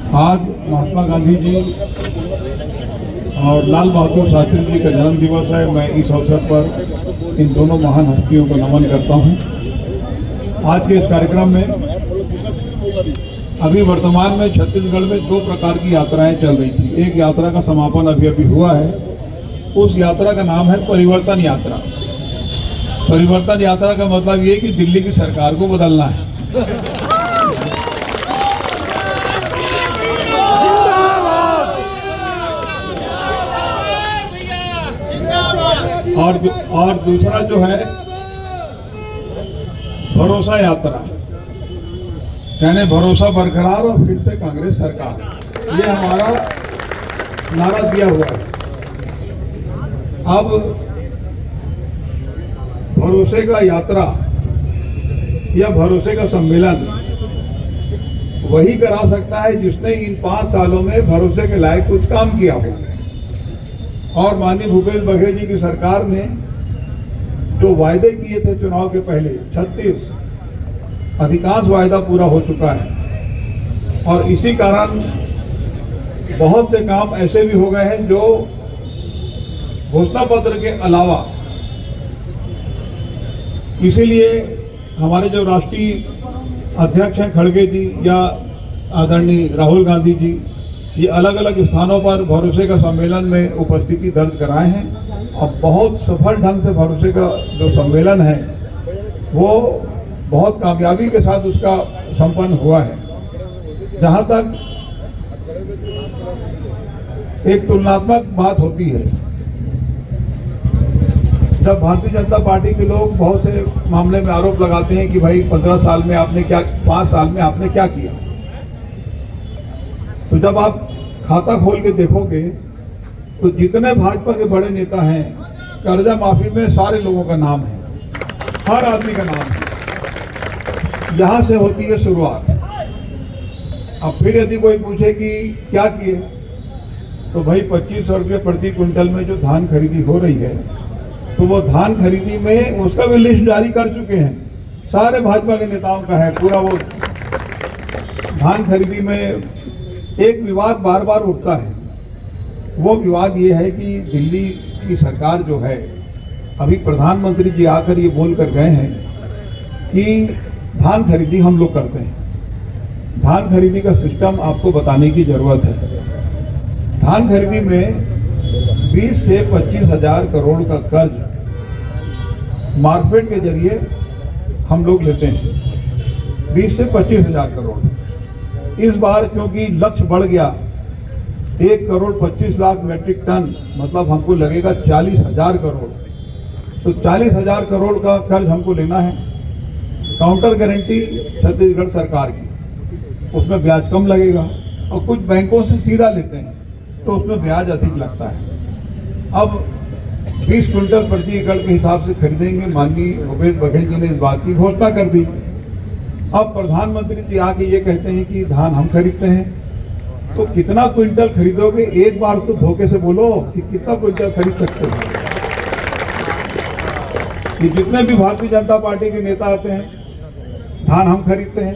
आज महात्मा गांधी जी और लाल बहादुर शास्त्री जी का जन्म दिवस है। मैं इस अवसर पर इन दोनों महान हस्तियों को नमन करता हूं। आज के इस कार्यक्रम में अभी वर्तमान में छत्तीसगढ़ में दो प्रकार की यात्राएं चल रही थी। एक यात्रा का समापन अभी हुआ है। उस यात्रा का नाम है परिवर्तन यात्रा। परिवर्तन यात्रा का मतलब ये कि दिल्ली की सरकार को बदलना है। और दूसरा जो है भरोसा यात्रा, यानी भरोसा बरकरार और फिर से कांग्रेस सरकार, ये हमारा नारा दिया हुआ है। अब भरोसे का यात्रा या भरोसे का सम्मेलन वही करा सकता है जिसने इन 5 सालों में भरोसे के लायक कुछ काम किया हो। और माननीय भूपेश बघेल जी की सरकार ने जो वायदे किए थे चुनाव के पहले 36, अधिकांश वायदा पूरा हो चुका है। और इसी कारण बहुत से काम ऐसे भी हो गए हैं जो घोषणा पत्र के अलावा। इसीलिए हमारे जो राष्ट्रीय अध्यक्ष हैं खड़गे जी या आदरणीय राहुल गांधी जी, ये अलग अलग स्थानों पर भरोसे का सम्मेलन में उपस्थिति दर्ज कराए हैं और बहुत सफल ढंग से भरोसे का जो सम्मेलन है वो बहुत कामयाबी के साथ उसका संपन्न हुआ है। जहां तक एक तुलनात्मक बात होती है, जब भारतीय जनता पार्टी के लोग बहुत से मामले में आरोप लगाते हैं कि भाई 15 साल में आपने क्या, 5 साल में आपने क्या किया, तो जब आप खाता खोल के देखोगे तो जितने भाजपा के बड़े नेता हैं, कर्जा माफी में सारे लोगों का नाम है, हर आदमी का नाम है। यहां से होती है शुरुआत। अब फिर यदि कोई पूछे कि क्या किए, तो भाई 2500 रुपये प्रति क्विंटल में जो धान खरीदी हो रही है, तो वो धान खरीदी में उसका भी लिस्ट जारी कर चुके हैं। सारे भाजपा के नेताओं का है पूरा। वो धान खरीदी में एक विवाद बार बार उठता है। वो विवाद ये है कि दिल्ली की सरकार जो है, अभी प्रधानमंत्री जी आकर ये बोल कर गए हैं कि धान खरीदी हम लोग करते हैं। धान खरीदी का सिस्टम आपको बताने की जरूरत है। धान खरीदी में 20 से 25 हजार करोड़ का कर्ज मार्केट के जरिए हम लोग लेते हैं, 20 से 25 हजार करोड़। इस बार क्योंकि लक्ष्य बढ़ गया 1 करोड़ 25 लाख मीट्रिक टन, मतलब हमको लगेगा 40 हजार करोड़। तो 40 हजार करोड़ का कर्ज हमको लेना है। काउंटर गारंटी छत्तीसगढ़ सरकार की, उसमें ब्याज कम लगेगा। और कुछ बैंकों से सीधा लेते हैं तो उसमें ब्याज अधिक लगता है। अब 20 क्विंटल प्रति एकड़ के हिसाब से खरीदेंगे। माननीय भूपेश बघेल जी ने इस बात की घोषणा कर दी। अब प्रधानमंत्री जी आके ये कहते हैं कि धान हम खरीदते हैं, तो कितना क्विंटल खरीदोगे? एक बार तो धोखे से बोलो कि कितना क्विंटल खरीद सकते हो। ये जितने भी भारतीय जनता पार्टी के नेता आते हैं, धान हम खरीदते हैं,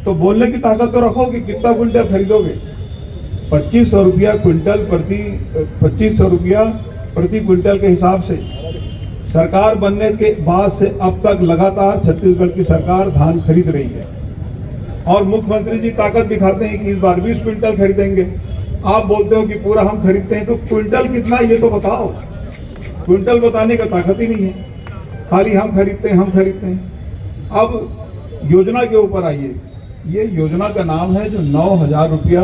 तो बोलने की ताकत तो रखो कि कितना क्विंटल खरीदोगे। 2500 रुपया क्विंटल प्रति 2500 रुपया प्रति क्विंटल के हिसाब से सरकार बनने के बाद से अब तक लगातार छत्तीसगढ़ की सरकार धान खरीद रही है। और मुख्यमंत्री जी ताकत दिखाते हैं कि इस बार 20 क्विंटल खरीदेंगे। आप बोलते हो कि पूरा हम खरीदते हैं, तो क्विंटल कितना ये तो बताओ। क्विंटल बताने का ताकत ही नहीं है, खाली हम खरीदते हैं, हम खरीदते हैं। अब योजना के ऊपर आइए। ये योजना का नाम है जो 9000 रुपया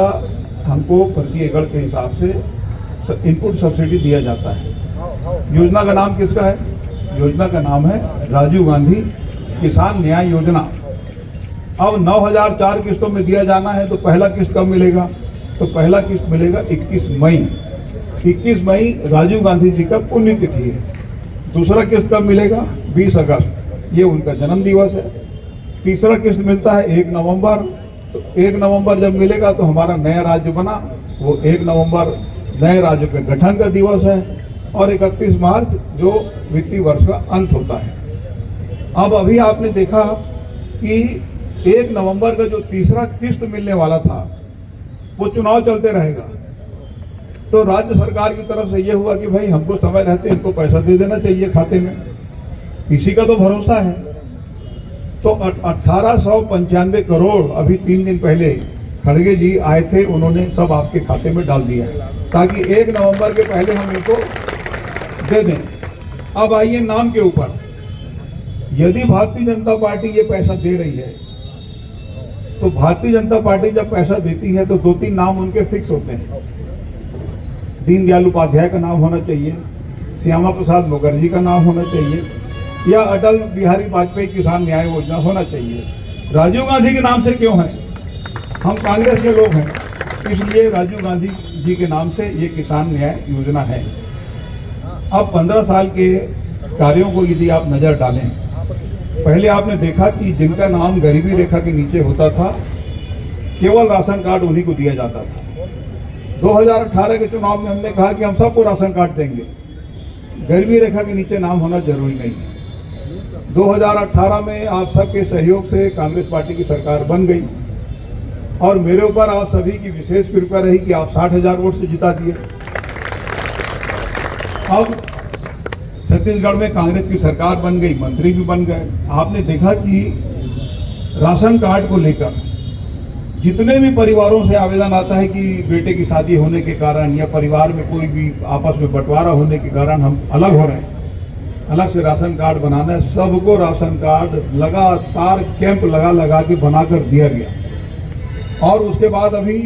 हमको प्रति एकड़ के हिसाब से इनपुट सब्सिडी दिया जाता है। योजना का नाम किसका है? योजना का नाम है राजीव गांधी किसान न्याय योजना। अब 9000 4 किस्तों में दिया जाना है, तो पहला किस्त कब मिलेगा? तो पहला किस्त मिलेगा 21 मई। 21 मई राजीव गांधी जी का पुण्यतिथि है। दूसरा किस्त कब मिलेगा? 20 अगस्त, ये उनका जन्म दिवस है। तीसरा किस्त मिलता है 1 नवंबर। तो 1 नवंबर जब मिलेगा तो हमारा नया राज्य बना, वो 1 नवंबर नए राज्य के गठन का दिवस है। और 31 मार्च जो वित्तीय वर्ष का अंत होता है। अब अभी आपने देखा कि 1 नवंबर का जो तीसरा किस्त मिलने वाला था, वो चुनाव चलते रहेगा। तो राज्य सरकार की तरफ से ये हुआ कि भाई हमको समय रहते इनको पैसा दे देना चाहिए खाते में, इसी का तो भरोसा है। तो 1895 करोड़ अभी 3 दिन पहले खड़गे जी आए थे, उन्होंने सब आपके खाते में डाल दिया ताकि 1 नवंबर के पहले हम इनको दे दें। अब आइए नाम के ऊपर, यदि भारतीय जनता पार्टी ये पैसा दे रही है तो भारतीय जनता पार्टी जब पैसा देती है तो 2-3 नाम उनके फिक्स होते हैं। दीनदयाल उपाध्याय का नाम होना चाहिए, श्यामा प्रसाद मुखर्जी का नाम होना चाहिए, या अटल बिहारी वाजपेयी किसान न्याय योजना होना चाहिए। राजीव गांधी के नाम से क्यों है? हम कांग्रेस के लोग हैं, इसलिए राजीव गांधी जी के नाम से ये किसान न्याय योजना है। अब 15 साल के कार्यों को यदि आप नजर डालें, पहले आपने देखा कि जिनका नाम गरीबी रेखा के नीचे होता था केवल राशन कार्ड उन्हीं को दिया जाता था। 2018 के चुनाव में हमने कहा कि हम सबको राशन कार्ड देंगे, गरीबी रेखा के नीचे नाम होना जरूरी नहीं है। 2018 में आप सबके सहयोग से कांग्रेस पार्टी की सरकार बन गई और मेरे ऊपर आप सभी की विशेष कृपा रही कि आप 60,000 वोट से जिता दिए। अब छत्तीसगढ़ में कांग्रेस की सरकार बन गई, मंत्री भी बन गए। आपने देखा कि राशन कार्ड को लेकर जितने भी परिवारों से आवेदन आता है कि बेटे की शादी होने के कारण या परिवार में कोई भी आपस में बंटवारा होने के कारण हम अलग हो रहे हैं, अलग से राशन कार्ड बनाना है, सबको राशन कार्ड लगातार कैंप लगा के बनाकर दिया गया। और उसके बाद अभी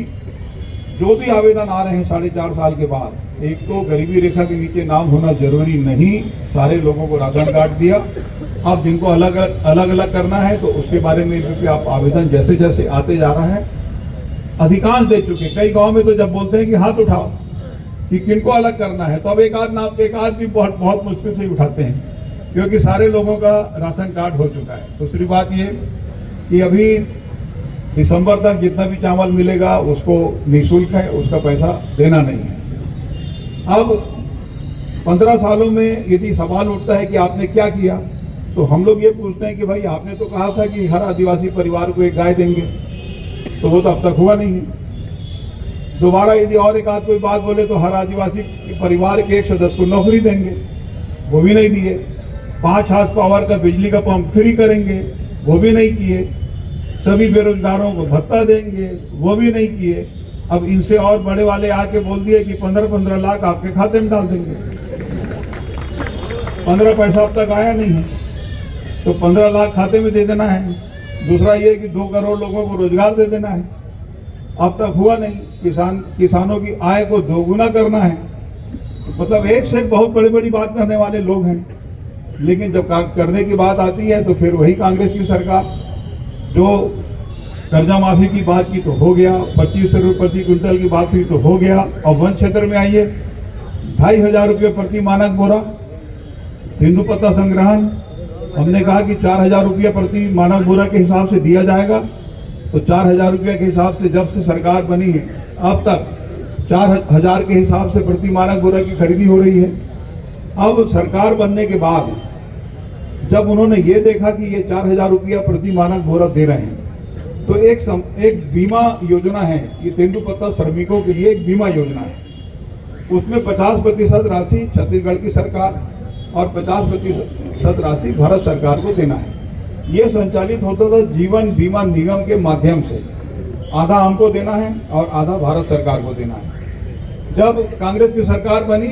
जो भी आवेदन आ रहे हैं 4.5 साल के बाद, एक तो गरीबी रेखा के नीचे नाम होना जरूरी नहीं, सारे लोगों को राशन कार्ड दिया। अब जिनको अलग अलग करना है तो उसके बारे में भी आप आवेदन जैसे जैसे आते जा रहा है अधिकांश दे चुके। कई गांव में तो जब बोलते हैं कि हाथ उठाओ कि किनको अलग करना है, तो अब एक आध भी बहुत मुश्किल से ही उठाते हैं, क्योंकि सारे लोगों का राशन कार्ड हो चुका है। दूसरी बात ये कि अभी दिसंबर तक जितना भी चावल मिलेगा उसको निःशुल्क है, उसका पैसा देना नहीं है। अब 15 सालों में यदि सवाल उठता है कि आपने क्या किया, तो हम लोग ये पूछते हैं कि भाई आपने तो कहा था कि हर आदिवासी परिवार को एक गाय देंगे, तो वो तो अब तक हुआ नहीं है। दोबारा यदि और एक आध कोई बात बोले तो हर आदिवासी परिवार के एक सदस्य को नौकरी देंगे, वो भी नहीं दिए। 5 हार्स पावर का बिजली का पंप फ्री करेंगे, वो भी नहीं किए। सभी बेरोजगारों को भत्ता देंगे, वो भी नहीं किए। अब इनसे और बड़े वाले आके बोल दिए कि 15-15 लाख आपके खाते में डाल देंगे। 15 पैसा अब तक आया नहीं है, तो 15 लाख खाते में दे देना है। दूसरा ये कि 2 करोड़ लोगों को रोजगार दे देना है, अब तक हुआ नहीं। किसानों की आय को दोगुना करना है। तो मतलब एक से एक बहुत बड़ी बड़ी बात करने वाले लोग हैं, लेकिन जब करने की बात आती है तो फिर वही कांग्रेस की सरकार जो कर्जा माफी की बात की तो हो गया, 25 रुपये प्रति क्विंटल की बात हुई तो हो गया। और वन क्षेत्र में आइए 2,500 रुपये प्रति मानक बोरा तेंदुपत्ता संग्रहण, हमने कहा कि 4,000 रुपये प्रति मानक बोरा के हिसाब से दिया जाएगा। तो 4,000 रुपये के हिसाब से जब से सरकार बनी है अब तक 4,000 के हिसाब से प्रति मानक बोरा की खरीदी हो रही है। अब सरकार बनने के बाद जब उन्होंने ये देखा कि ये 4,000 रुपया प्रति मानक बोरा दे रहे हैं, तो एक बीमा योजना है, ये तेंदुपत्ता श्रमिकों के लिए एक बीमा योजना है। उसमें 50% राशि छत्तीसगढ़ की सरकार और 50% राशि भारत सरकार को देना है। ये संचालित होता था जीवन बीमा निगम के माध्यम से, आधा हमको देना है और आधा भारत सरकार को देना है। जब कांग्रेस की सरकार बनी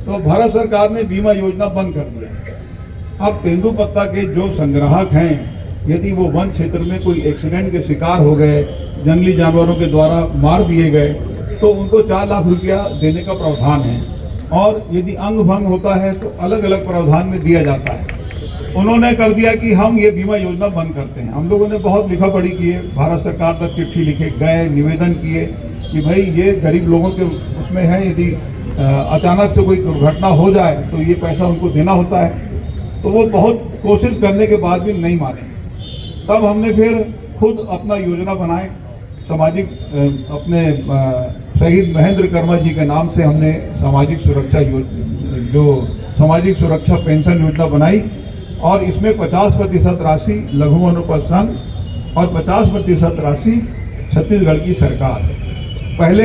तो भारत सरकार ने बीमा योजना बंद कर दिया। अब तेंदुपत्ता के जो संग्राहक हैं, यदि वो वन क्षेत्र में कोई एक्सीडेंट के शिकार हो गए, जंगली जानवरों के द्वारा मार दिए गए, तो उनको 4 लाख रुपया देने का प्रावधान है। और यदि अंग भंग होता है तो अलग अलग प्रावधान में दिया जाता है। उन्होंने कर दिया कि हम ये बीमा योजना बंद करते हैं। हम लोगों ने बहुत लिखा पढ़ी किए, भारत सरकार तक चिट्ठी लिखे गए, निवेदन किए कि भाई ये गरीब लोगों के उसमें है, यदि अचानक से कोई दुर्घटना हो जाए तो ये पैसा उनको देना होता है। तो वो बहुत कोशिश करने के बाद भी नहीं माने। तब हमने फिर खुद अपना योजना बनाए, सामाजिक अपने शहीद महेंद्र कर्मा जी के नाम से हमने सामाजिक सुरक्षा पेंशन योजना बनाई। और इसमें 50% राशि लघु वनोपज संघ और 50% राशि छत्तीसगढ़ की सरकार। पहले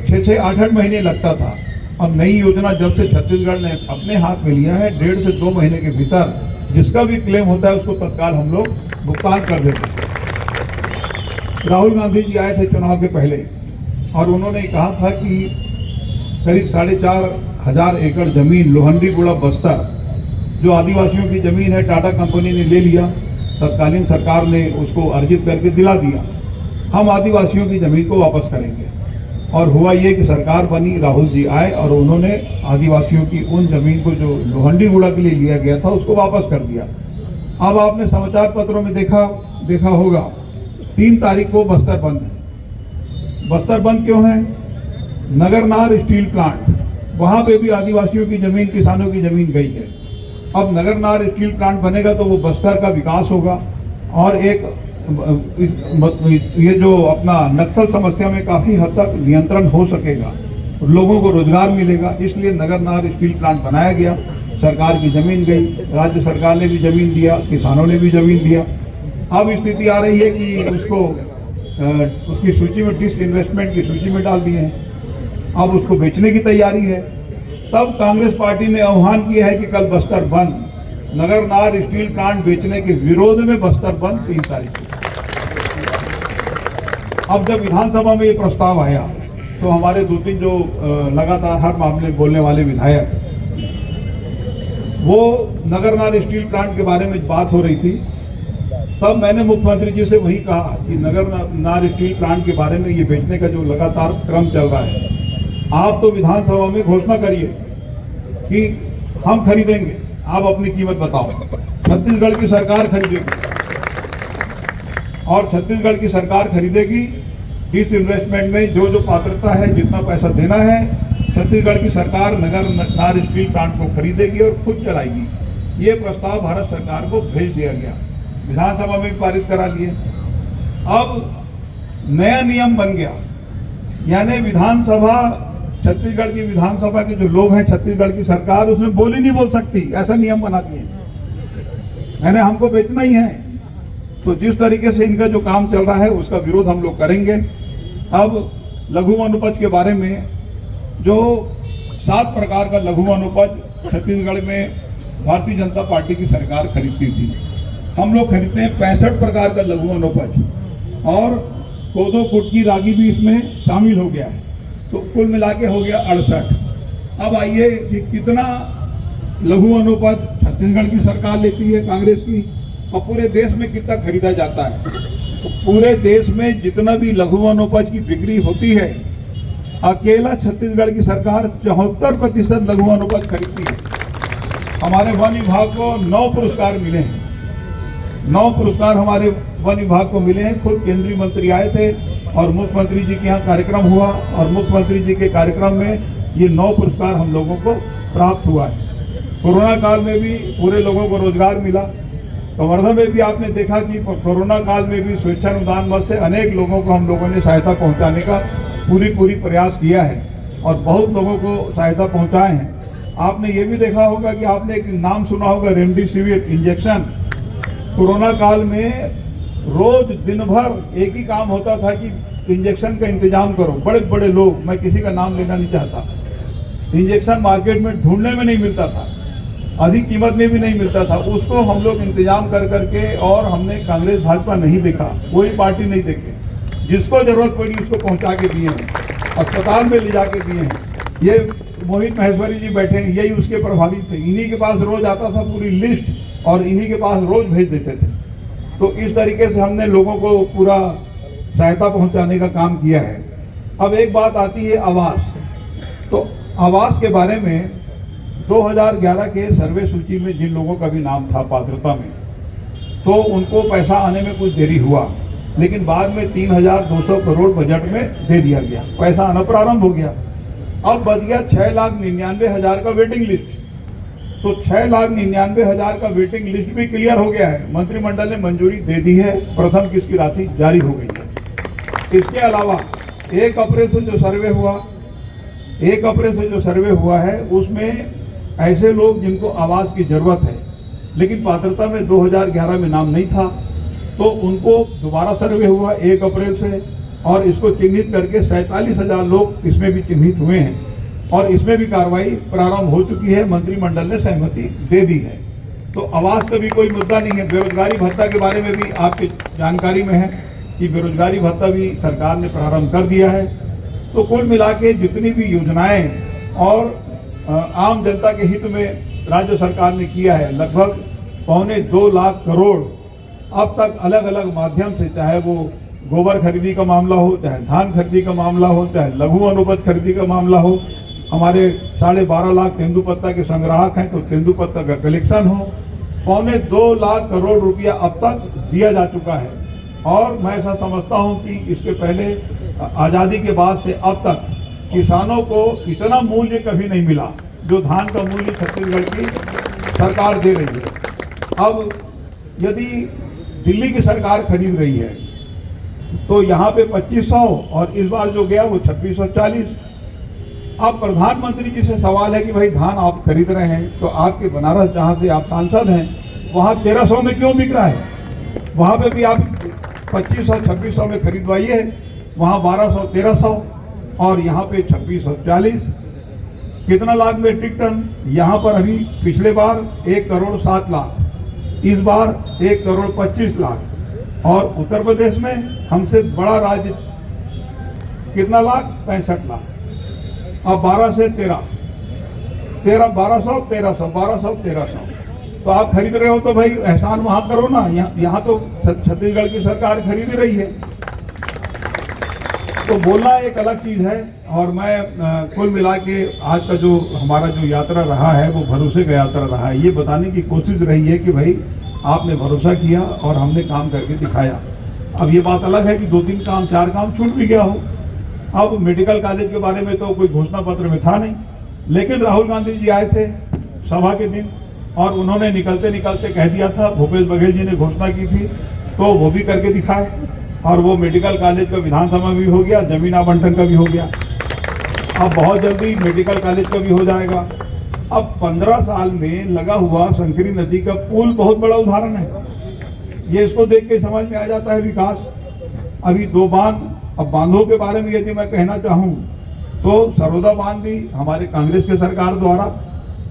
6-8 महीने लगता था। अब नई योजना जब से छत्तीसगढ़ ने अपने हाथ में लिया है, 1.5 से 2 महीने के भीतर जिसका भी क्लेम होता है उसको तत्काल हम लोग भुगतान कर देते हैं। राहुल गांधी जी आए थे चुनाव के पहले और उन्होंने कहा था कि करीब 4,500 एकड़ जमीन लोहंडीगुड़ा बस्तर जो आदिवासियों की जमीन है टाटा कंपनी ने ले लिया, तत्कालीन सरकार ने उसको अर्जित करके दिला दिया। हम आदिवासियों की जमीन को वापस करेंगे। और हुआ ये कि सरकार बनी, राहुल जी आए और उन्होंने आदिवासियों की उन जमीन को जो लोहंडीगुड़ा के लिए लिया गया था उसको वापस कर दिया। अब आपने समाचार पत्रों में देखा होगा 3 तारीख को बस्तर बंद है। बस्तर बंद क्यों है? नगरनार स्टील प्लांट, वहां पे भी आदिवासियों की जमीन, किसानों की जमीन गई है। अब नगरनार स्टील प्लांट बनेगा तो वो बस्तर का विकास होगा और एक ये जो अपना नक्सल समस्या में काफी हद तक नियंत्रण हो सकेगा, लोगों को रोजगार मिलेगा। इसलिए नगरनार स्टील प्लांट बनाया गया। सरकार की जमीन गई, राज्य सरकार ने भी जमीन दिया, किसानों ने भी जमीन दिया। अब स्थिति आ रही है कि उसकी सूची में, डिसइन्वेस्टमेंट की सूची में डाल दिए हैं। अब उसको बेचने की तैयारी है। तब कांग्रेस पार्टी ने आह्वान किया है कि कल बस्तर बंद, नगरनार स्टील प्लांट बेचने के विरोध में बस्तर बंद 3 तारीख को। अब जब विधानसभा में ये प्रस्ताव आया तो हमारे 2-3 जो लगातार हर मामले बोलने वाले विधायक, वो नगरनार स्टील प्लांट के बारे में बात हो रही थी। तब मैंने मुख्यमंत्री जी से वही कहा कि नगरनार स्टील प्लांट के बारे में ये बेचने का जो लगातार क्रम चल रहा है, आप तो विधानसभा में घोषणा करिए कि हम खरीदेंगे, आप अपनी कीमत बताओ। छत्तीसगढ़ की सरकार खरीदेगी और छत्तीसगढ़ की सरकार खरीदेगी। इस इन्वेस्टमेंट में जो पात्रता है, जितना पैसा देना है, छत्तीसगढ़ की सरकार नगरनार स्टील प्लांट को खरीदेगी और खुद चलाएगी। ये प्रस्ताव भारत सरकार को भेज दिया गया, विधानसभा में भी पारित करा लिए। अब नया नियम बन गया, यानी विधानसभा, छत्तीसगढ़ की विधानसभा के जो लोग हैं, छत्तीसगढ़ की सरकार उसमें बोल ही नहीं बोल सकती, ऐसा नियम बना दिए। यानी हमको बेचना ही है। तो जिस तरीके से इनका जो काम चल रहा है उसका विरोध हम लोग करेंगे। अब लघु वनोपज के बारे में, जो 7 प्रकार का लघु वनोपज छत्तीसगढ़ में भारतीय जनता पार्टी की सरकार खरीदती थी, हम लोग खरीदते हैं 65 प्रकार का लघु वनोपज और कोदो, कुटकी, रागी भी इसमें शामिल हो गया है। तो कुल मिला के हो गया 68। अब आइए कि कितना लघु वनोपज छत्तीसगढ़ की सरकार लेती है, कांग्रेस की, और पूरे देश में कितना खरीदा जाता है। तो पूरे देश में जितना भी लघु वनोपज की बिक्री होती है, अकेला छत्तीसगढ़ की सरकार 74% लघु वनोपज खरीदती है। हमारे वन विभाग को 9 पुरस्कार मिले हैं। 9 पुरस्कार हमारे वन विभाग को मिले हैं। खुद केंद्रीय मंत्री आए थे और मुख्यमंत्री जी के यहाँ कार्यक्रम हुआ और मुख्यमंत्री जी के कार्यक्रम में ये 9 पुरस्कार हम लोगों को प्राप्त हुआ है। कोरोना काल में भी पूरे लोगों को रोजगार मिला। कवर्धा में भी आपने देखा कि कोरोना काल में भी स्वेच्छानुदान मद से अनेक लोगों को हम लोगों ने सहायता पहुंचाने का पूरी प्रयास किया है और बहुत लोगों को सहायता पहुंचाए हैं। आपने ये भी देखा होगा कि आपने एक नाम सुना होगा, रेमडेसिविर इंजेक्शन। कोरोना काल में रोज दिन भर एक ही काम होता था कि इंजेक्शन का इंतजाम करो। बड़े बड़े लोग, मैं किसी का नाम लेना नहीं चाहता, इंजेक्शन मार्केट में ढूंढने में नहीं मिलता था, अधिक कीमत में भी नहीं मिलता था। उसको हम लोग इंतजाम कर करके, और हमने कांग्रेस भाजपा नहीं देखा, कोई पार्टी नहीं देखे, जिसको जरूरत पड़ी उसको पहुंचा के दिए हैं, अस्पताल में ले जाके दिए हैं। ये मोहित महेश्वरी जी बैठे हैं, यही उसके प्रभावी थे। इन्हीं के पास रोज आता था पूरी लिस्ट और इन्हीं के पास रोज भेज देते थे। तो इस तरीके से हमने लोगों को पूरा सहायता पहुंचाने का काम किया है। अब एक बात आती है आवास। तो आवास के बारे में 2011 के सर्वे सूची में जिन लोगों का भी नाम था पात्रता में, तो उनको पैसा आने में कुछ देरी हुआ, लेकिन बाद में 3,200 करोड़ बजट में दे दिया गया, पैसा आना प्रारंभ हो गया। अब बच गया 6,99,000 का वेटिंग लिस्ट। तो 6,99,000 का वेटिंग लिस्ट भी क्लियर हो गया है, मंत्रिमंडल ने मंजूरी दे दी है, प्रथम किस्त की राशि जारी हो गई है। इसके अलावा 1 अप्रैल से जो सर्वे हुआ है उसमें ऐसे लोग जिनको आवास की जरूरत है लेकिन पात्रता में 2011 में नाम नहीं था, तो उनको दोबारा सर्वे हुआ 1 अप्रैल से, और इसको चिन्हित करके 47,000 लोग इसमें भी चिन्हित हुए हैं और इसमें भी कार्रवाई प्रारंभ हो चुकी है। मंत्रिमंडल ने सहमति दे दी है। तो आवास का भी कोई मुद्दा नहीं है। बेरोजगारी भत्ता के बारे में भी आपकी जानकारी में है कि बेरोजगारी भत्ता भी सरकार ने प्रारंभ कर दिया है। तो कुल मिला के जितनी भी योजनाएं और आम जनता के हित में राज्य सरकार ने किया है, लगभग 1.25 लाख करोड़ अब तक अलग अलग माध्यम से, चाहे वो गोबर खरीदी का मामला हो, चाहे धान खरीदी का मामला हो, चाहे लघु अनुपज खरीदी का मामला हो, हमारे 12.5 लाख तेंदुपत्ता के संग्राहक हैं तो तेंदुपत्ता का कलेक्शन हो, 1.25 लाख करोड़ रुपया अब तक दिया जा चुका है। और मैं ऐसा समझता हूं कि इसके पहले आज़ादी के बाद से अब तक किसानों को इतना मूल्य कभी नहीं मिला जो धान का मूल्य छत्तीसगढ़ की सरकार दे रही है। अब यदि दिल्ली की सरकार खरीद रही है तो यहाँ पे 2500 और इस बार जो गया वो 2640। अब प्रधानमंत्री जी से सवाल है कि भाई धान आप खरीद रहे हैं तो आपके बनारस जहाँ से आप सांसद हैं वहाँ 1300 में क्यों बिक रहा है? वहाँ पे भी आप 2500-2600 में खरीदवाइए, वहाँ 1200-1300 और यहाँ पे 2640। कितना लाख मेट्रिक टन? यहाँ पर अभी पिछले बार 1 करोड़ 7 लाख, इस बार 1 करोड़ 25 लाख। और उत्तर प्रदेश में हमसे बड़ा राज्य कितना लाख? 65 लाख। अब 12 से 13, 1200, 1300, 1200, 1300। तो आप खरीद रहे हो तो भाई एहसान वहां करो ना। यहाँ तो छत्तीसगढ़ की सरकार खरीद रही है। तो बोलना एक अलग चीज है। और मैं कुल मिला के आज का जो हमारा जो यात्रा रहा है वो भरोसे का यात्रा रहा है। ये बताने की कोशिश रही है कि भाई आपने भरोसा किया और हमने काम करके दिखाया। अब ये बात अलग है कि 2-3 काम 4 काम छूट भी गया हो। अब मेडिकल कॉलेज के बारे में तो कोई घोषणा पत्र में था नहीं, लेकिन राहुल गांधी जी आए थे सभा के दिन और उन्होंने निकलते निकलते कह दिया था, भूपेश बघेल जी ने घोषणा की थी तो वो भी करके दिखाए। और वो मेडिकल कॉलेज का विधानसभा भी हो गया, जमीन आवंटन का भी हो गया। अब बहुत जल्दी मेडिकल कॉलेज का भी हो जाएगा। अब 15 साल में लगा हुआ शंकरी नदी का पुल बहुत बड़ा उदाहरण है। ये इसको देख के समझ में आ जाता है विकास। अभी 2 बांध, अब बांधों के बारे में यदि मैं कहना चाहूँ तो सरोदा बांध भी हमारे कांग्रेस के सरकार द्वारा,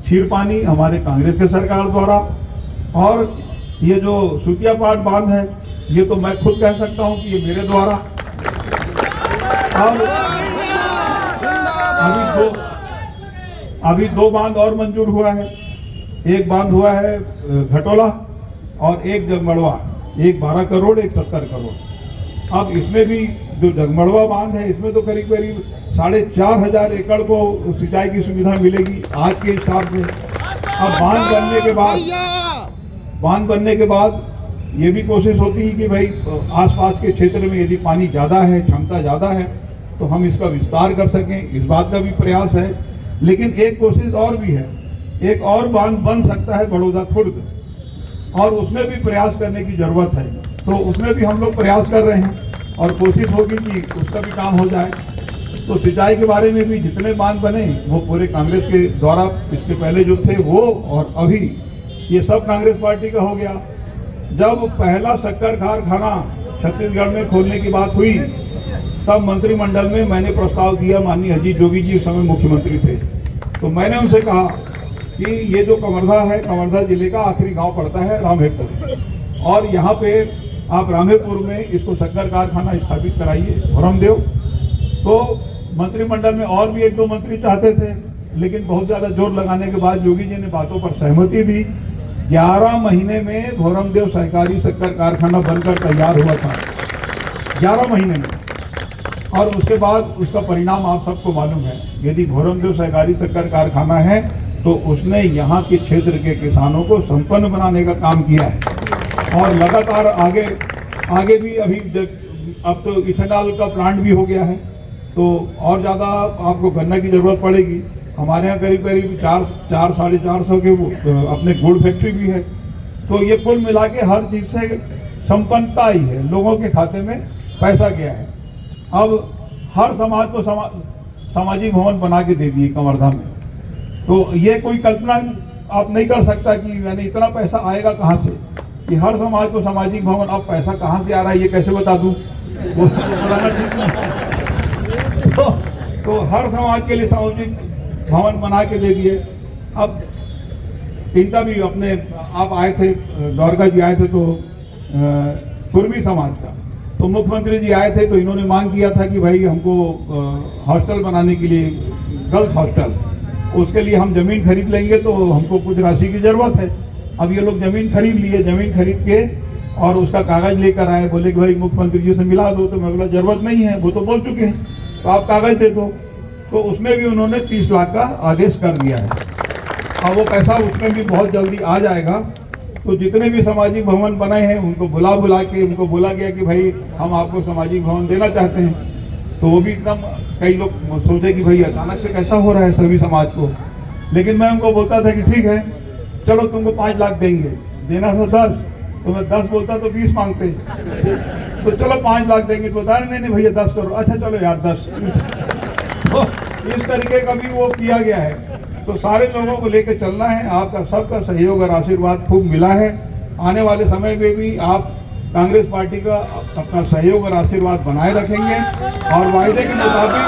क्षीरपानी हमारे कांग्रेस के सरकार द्वारा, और ये जो सुतियापाट बांध है ये तो मैं खुद कह सकता हूँ कि ये मेरे द्वारा। अभी 2 बांध और मंजूर हुआ है। एक बांध हुआ है घटोला और एक जगमड़वा, एक 12 करोड़, एक 70 करोड़। अब इसमें भी जो जगमड़वा बांध है इसमें तो करीब 4,500 एकड़ को सिंचाई की सुविधा मिलेगी आज के हिसाब से। अब बांध बनने के बाद ये भी कोशिश होती है कि भाई आसपास के क्षेत्र में यदि पानी ज़्यादा है, क्षमता ज़्यादा है तो हम इसका विस्तार कर सकें, इस बात का भी प्रयास है। लेकिन एक कोशिश और भी है, एक और बांध बन सकता है बड़ौदा खुर्द, और उसमें भी प्रयास करने की जरूरत है। तो उसमें भी हम लोग प्रयास कर रहे हैं और कोशिश होगी कि उसका भी काम हो जाए। तो सिंचाई के बारे में भी जितने बांध बने वो पूरे कांग्रेस के द्वारा, इसके पहले जो थे वो और अभी, ये सब कांग्रेस पार्टी का हो गया। जब पहला शक्कर कारखाना छत्तीसगढ़ में खोलने की बात हुई तब मंत्रिमंडल में मैंने प्रस्ताव दिया, माननीय अजीत जोगी जी उस समय मुख्यमंत्री थे, तो मैंने उनसे कहा कि ये जो कवर्धा है, कवर्धा जिले का आखिरी गांव पड़ता है रामहेपुर, और यहाँ पे आप रामहेपुर में इसको शक्कर कारखाना स्थापित कराइए, भोरमदेव। तो मंत्रिमंडल में और भी 1-2 मंत्री चाहते थे, लेकिन बहुत ज़्यादा जोर लगाने के बाद योगी जी ने बातों पर सहमति दी। 11 महीने में भोरमदेव सहकारी शक्कर कारखाना बनकर तैयार हुआ था, 11 महीने में। और उसके बाद उसका परिणाम आप सबको मालूम है। यदि भोरमदेव सहकारी शक्कर कारखाना है तो उसने यहाँ के क्षेत्र के किसानों को संपन्न बनाने का काम किया है। और लगातार आगे भी अभी अब तो इथेनॉल का प्लांट भी हो गया है, तो और ज़्यादा आपको गन्ना की ज़रूरत पड़ेगी। हमारे यहाँ करीब 400-450 के अपने गुड़ फैक्ट्री भी है। तो ये कुल मिला के हर चीज़ से संपन्नता आई है, लोगों के खाते में पैसा गया है। अब हर समाज को सामाजिक भवन बना के दे दिए कवर्धा में। तो ये कोई कल्पना आप नहीं कर सकता कि यानी इतना पैसा आएगा कहाँ से, कि हर समाज को सामाजिक भवन। अब पैसा कहाँ से आ रहा है ये कैसे बता दूं? वो बुलाना ठीक नहीं। तो हर समाज के लिए सामाजिक भवन बना के दे दिए। अब इनका भी अपने आप आए थे, द्वारका जी आए थे, तो कुर्मी समाज का, तो मुख्यमंत्री जी आए थे, तो इन्होंने मांग किया था कि भाई हमको हॉस्टल बनाने के लिए, गर्ल्स हॉस्टल, उसके लिए हम जमीन खरीद लेंगे, तो हमको कुछ राशि की जरूरत है। अब ये लोग जमीन खरीद लिए, जमीन खरीद के और उसका कागज लेकर आए, बोले कि भाई मुख्यमंत्री जी से मिला दो। तो मैं बोला जरूरत नहीं है, वो तो बोल चुके हैं, तो आप कागज दे दो। तो उसमें भी उन्होंने 30 लाख का आदेश कर दिया है, और वो पैसा उसमें भी बहुत जल्दी आ जाएगा। तो जितने भी सामाजिक भवन बनाए हैं उनको बुला के उनको बोला गया कि भाई हम आपको सामाजिक भवन देना चाहते हैं। तो वो भी एकदम, कई लोग सोचे कि भाई अचानक से कैसा हो रहा है सभी समाज को, लेकिन मैं उनको बोलता था कि ठीक है, चलो तुमको 5 लाख देंगे, देना था 10, तो मैं 10 बोलता तो 20 मांगते, तो चलो 5 लाख देंगे, तो बता नहीं भैया 10 करो, अच्छा चलो यार 10। तो इस तरीके का भी वो किया गया है। तो सारे लोगों को लेकर चलना है, आपका सबका सहयोग और आशीर्वाद खूब मिला है। आने वाले समय में भी आप कांग्रेस पार्टी का अपना सहयोग और आशीर्वाद बनाए रखेंगे, और वायदे के मुताबिक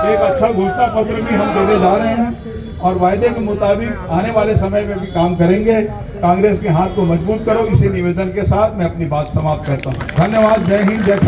एक अच्छा घोषणा पत्र भी हम देने जा रहे हैं, और वायदे के मुताबिक आने वाले समय में भी काम करेंगे। कांग्रेस के हाथ को मजबूत करो, इसी निवेदन के साथ मैं अपनी बात समाप्त करता हूँ। धन्यवाद। जय हिंद, जय